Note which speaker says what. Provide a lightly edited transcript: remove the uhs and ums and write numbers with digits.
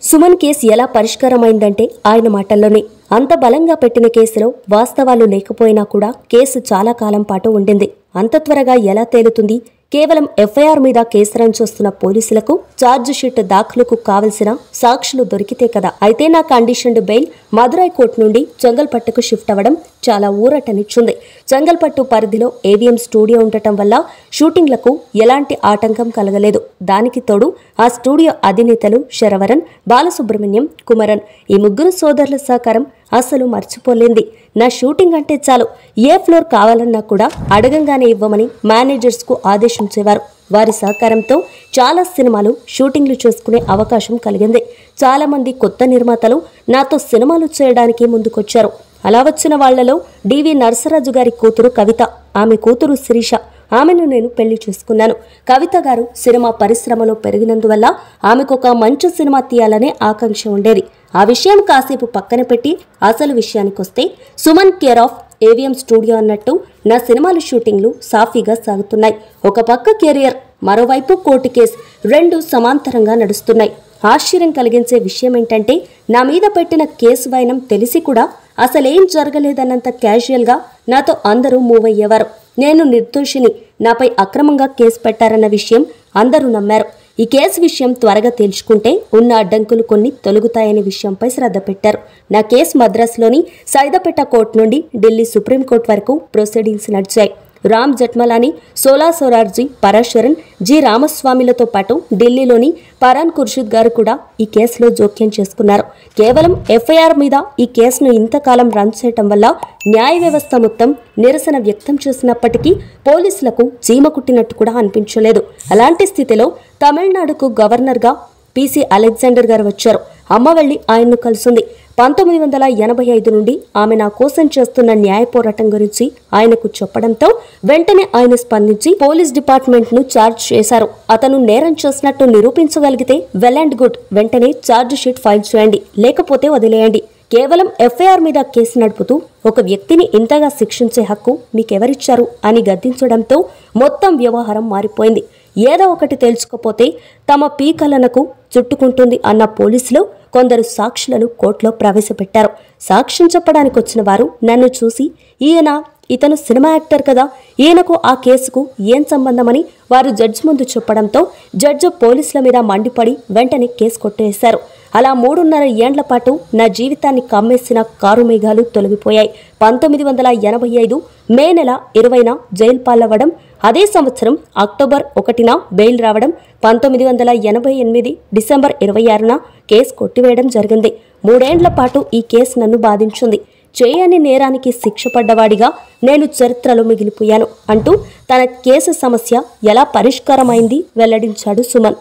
Speaker 1: Suman case ఎలా పరిష్కారమైందంటే ఆయన మాటల్లోనే. అంత బలంగా పెట్టిన కేసులో వాస్తవాలు లేకపోయినా కూడా కేసు చాలా కాలం పాటు ఉండింది. అంత త్వరగా ఎలా తేలుతుంది? కేవలం ఎఫ్ఐఆర్ మీద కేసు రన్ చేస్తున్న పోలీసులకు ఛార్జ్ షీట్ దాఖలుకు కావలసిన సాక్షులు దొరికితే కదా. అయితే నా కండిషన్డ్ బెయిల్ మదురై కోర్టు నుండి చెంగల్పట్టుకు షిఫ్ట్ అవ్వడం చాలా ఊరటనిచ్చింది. చెంగల్పట్టు పరిధిలో ఏవిఎం స్టూడియో ఉండటం వల్ల షూటింగ్లకు ఎలాంటి ఆటంకం కలగలేదు. దానికి తోడు ఆ స్టూడియో అధినేతలు శరవరన్, బాలసుబ్రహ్మణ్యం, కుమరన్ ఈ ముగ్గురు సోదరుల సహకారం అసలు మర్చిపోలేంది. నా షూటింగ్ అంటే చాలు, ఏ ఫ్లోర్ కావాలన్నా కూడా అడగంగానే ఇవ్వమని మేనేజర్స్కు ఆదేశించేవారు. వారి సహకారంతో చాలా సినిమాలు షూటింగ్లు చేసుకునే అవకాశం కలిగింది. చాలామంది కొత్త నిర్మాతలు నాతో సినిమాలు చేయడానికి ముందుకొచ్చారు. అలా వచ్చిన వాళ్లలో డివి నరసరాజు గారి కూతురు కవిత, ఆమె కూతురు శిరీష, ఆమెను నేను పెళ్లి చేసుకున్నాను. కవిత గారు సినిమా పరిశ్రమలో పెరిగినందువల్ల ఆమెకొక మంచి సినిమా తీయాలనే ఆకాంక్ష ఉండేది. ఆ విషయం కాసేపు పక్కన పెట్టి అసలు విషయానికొస్తే, Suman care of AVM studio అన్నట్టు నా సినిమాల షూటింగ్లు సాఫీగా సాగుతున్నాయి. ఒక పక్క కెరియర్, మరోవైపు కోర్టు కేసు, రెండు సమాంతరంగా నడుస్తున్నాయి. ఆశ్చర్యం కలిగించే విషయం ఏంటంటే, నా మీద పెట్టిన కేసు వైనం తెలిసి కూడా అసలేం జరగలేదన్నంత క్యాజువల్గా నాతో అందరూ మూవ్ అయ్యేవారు. నేను నిర్దోషిని, నాపై అక్రమంగా కేసు పెట్టారన్న విషయం అందరూ నమ్మారు. ఈ కేసు విషయం త్వరగా తేల్చుకుంటే ఉన్న అడ్డంకులు కొన్ని తొలగుతాయనే విషయంపై శ్రద్ధ పెట్టారు. నా కేసు మద్రాసులోని సైదాపేట కోర్టు నుండి ఢిల్లీ సుప్రీంకోర్టు వరకు ప్రొసీడింగ్స్ నడిచాయి. రామ్ జట్మలాని, సోలా సోరార్జీ, పరాశరన్, జి రామస్వామిలతో పాటు ఢిల్లీలోని పరాన్ ఖుర్షిద్ గారు కూడా ఈ కేసులో జోక్యం చేసుకున్నారు. కేవలం ఎఫ్ఐఆర్ మీద ఈ కేసును ఇంతకాలం రన్ చేయటం వల్ల న్యాయ వ్యవస్థ మొత్తం నిరసన వ్యక్తం చేసినప్పటికీ పోలీసులకు చీమ కుట్టినట్టు కూడా అనిపించలేదు. అలాంటి స్థితిలో తమిళనాడుకు గవర్నర్గా పిసి అలెగ్జాండర్ గారు వచ్చారు. అమ్మ వెళ్లి ఆయన్ను కలిసింది. 1985 నుండి ఆమె నా కోసం చేస్తున్న న్యాయ పోరాటం గురించి ఆయనకు చెప్పడంతో వెంటనే ఆయన స్పందించి పోలీస్ డిపార్ట్మెంట్ ను ఛార్జ్ చేశారు. అతను నేరం చేసినట్టు నిరూపించగలిగితే వెల్ అండ్ గుడ్, వెంటనే ఛార్జ్ షీట్ ఫైల్ చేయండి, లేకపోతే వదిలేయండి. కేవలం ఎఫ్ఐఆర్ మీద కేసు నడుపుతూ ఒక వ్యక్తిని ఇంతగా శిక్షించే హక్కు మీకెవరిచ్చారు అని గద్దించడంతో మొత్తం వ్యవహారం మారిపోయింది. ఏదో ఒకటి తెలుసుకోపోతే తమ పీకలనకు చుట్టుకుంటుంది అన్న పోలీసులు కొందరు సాక్షులను కోర్టులో ప్రవేశపెట్టారు. సాక్ష్యం చెప్పడానికి వచ్చిన వారు నన్ను చూసి, ఇతను సినిమా యాక్టర్ కదా, ఈయనకు ఆ కేసుకు ఏం సంబంధమని వారు జడ్జి ముందు చెప్పడంతో జడ్జి పోలీసుల మీద మండిపడి వెంటనే కేసు కొట్టేశారు. అలా 3.5 ఏండ్ల పాటు నా జీవితాన్ని కమ్మేసిన కారు మేఘాలు తొలగిపోయాయి. 1985 మే నెల 20న జైలు పాలవ్వడం, అదే సంవత్సరం అక్టోబర్ 1న బెయిల్ రావడం, 1988 డిసెంబర్ 26న కేసు కొట్టివేయడం జరిగింది. 3 ఏండ్ల పాటు ఈ కేసు నన్ను బాధించింది. చేయని నేరానికి శిక్ష పడ్డవాడిగా నేను చరిత్రలో మిగిలిపోయాను అంటూ తన కేసు సమస్య ఎలా పరిష్కారమైంది వెల్లడించాడు సుమన్.